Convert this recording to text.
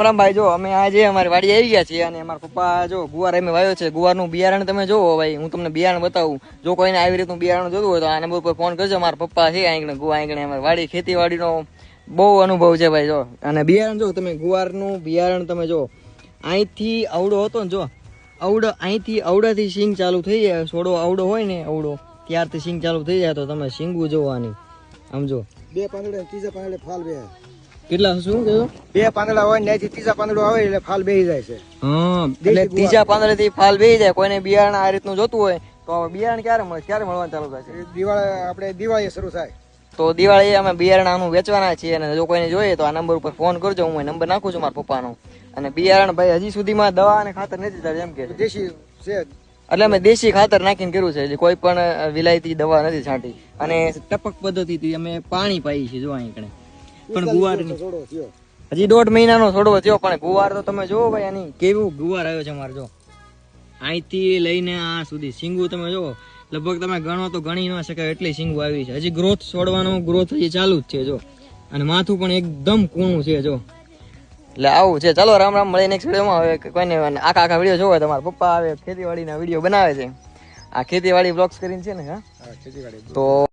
રામ ભાઈ, જો અમે આજે અમારી વાડી આવી ગયા છીએ અને અમારા પપ્પા જો ગુવાર અમે વાવ્યો છે. ગુવારનું બિયારણ તમે જોવો ભાઈ, હું તમને બિયારણ બતાવું. જો કોઈને આવી રીતનું બિયારણ જોતું હોય તો આ નંબર પર ફોન કરજો. અમારા પપ્પા છે આંગણે ગુવા આંગણે અમારી વાડી ખેતીવાડીનો બહુ અનુભવ છે ભાઈ. જો અને બિયારણ જો તમે ગુવારનું બિયારણ તમે જો અહીંથી આવડો હતો ને, જો આવડો અહીંથી આવડાથી સિંગ ચાલુ થઈ જાય. છોડો આવડો હોય ને, આવડો ત્યારથી સિંગ ચાલુ થઈ જાય તો તમે સિંગું જોવાની સમજો. બે પાંદડા ત્રીજા પાંદડે ફાલ બે કેટલા શું કહ્યું? બે પાંદડા હોય ને ત્રીજા પાંદડો આવે એટલે ફાલ બેહી જાય છે. હા, એટલે ત્રીજા પાંદડે થી ફાલ બેહી જાય. કોઈને બિયારણ આ રીતનું જોતું હોય તો બિયારણ ક્યારે મળે, ક્યારે મળવાનું ચાલુ થશે? દિવાળી શરૂ થાય તો દિવાળી અમે બિયારણ આનું વેચવાના છીએ અને જો કોઈને જોઈએ તો આ નંબર ઉપર ફોન કરજો. હું નંબર નાખું છું મારા પપ્પાનો. અને બિયારણ ભાઈ હજી સુધીમાં દવા અને ખાતર નથી ચાલી, એમ કે દેશી છે એટલે અમે દેશી ખાતર નાખીને કર્યું છે. એટલે કોઈ પણ વિલાયતી દવા નથી છાંટી અને ટપક પદ્ધતિથી અમે પાણી પાઈએ છીએ. જો અહીં કણે પણ ગુવારની હજી 1.5 મહિનાનો છોડવો થયો પણ ગુવાર તો તમે જોવો ભાઈ, આની કેવું ગુવાર આવ્યો છે અમારે. જો અહીંથી લઈને આ સુધી સિંગુ તમે જોવો, લગભગ તમે ગણો તો ગણી ન શકાય એટલી સિંગુ આવી છે. હજી ગ્રોથ છોડવાનો ગ્રોથ હજી ચાલુ જ છે. જો અને માથું પણ એકદમ કૂણું છે. જો એટલે આવું છે. ચાલો રામ રામ, મળીએ નેક્સ્ટ વિડીયોમાં. હવે કોઈને આખા વિડીયો જોવે તમારા પપ્પા આવે ખેતીવાડીના વિડીયો બનાવે છે. આ ખેતીવાડી બ્લોગ્સ કરીને છે ને. હા, ખેતીવાડી તો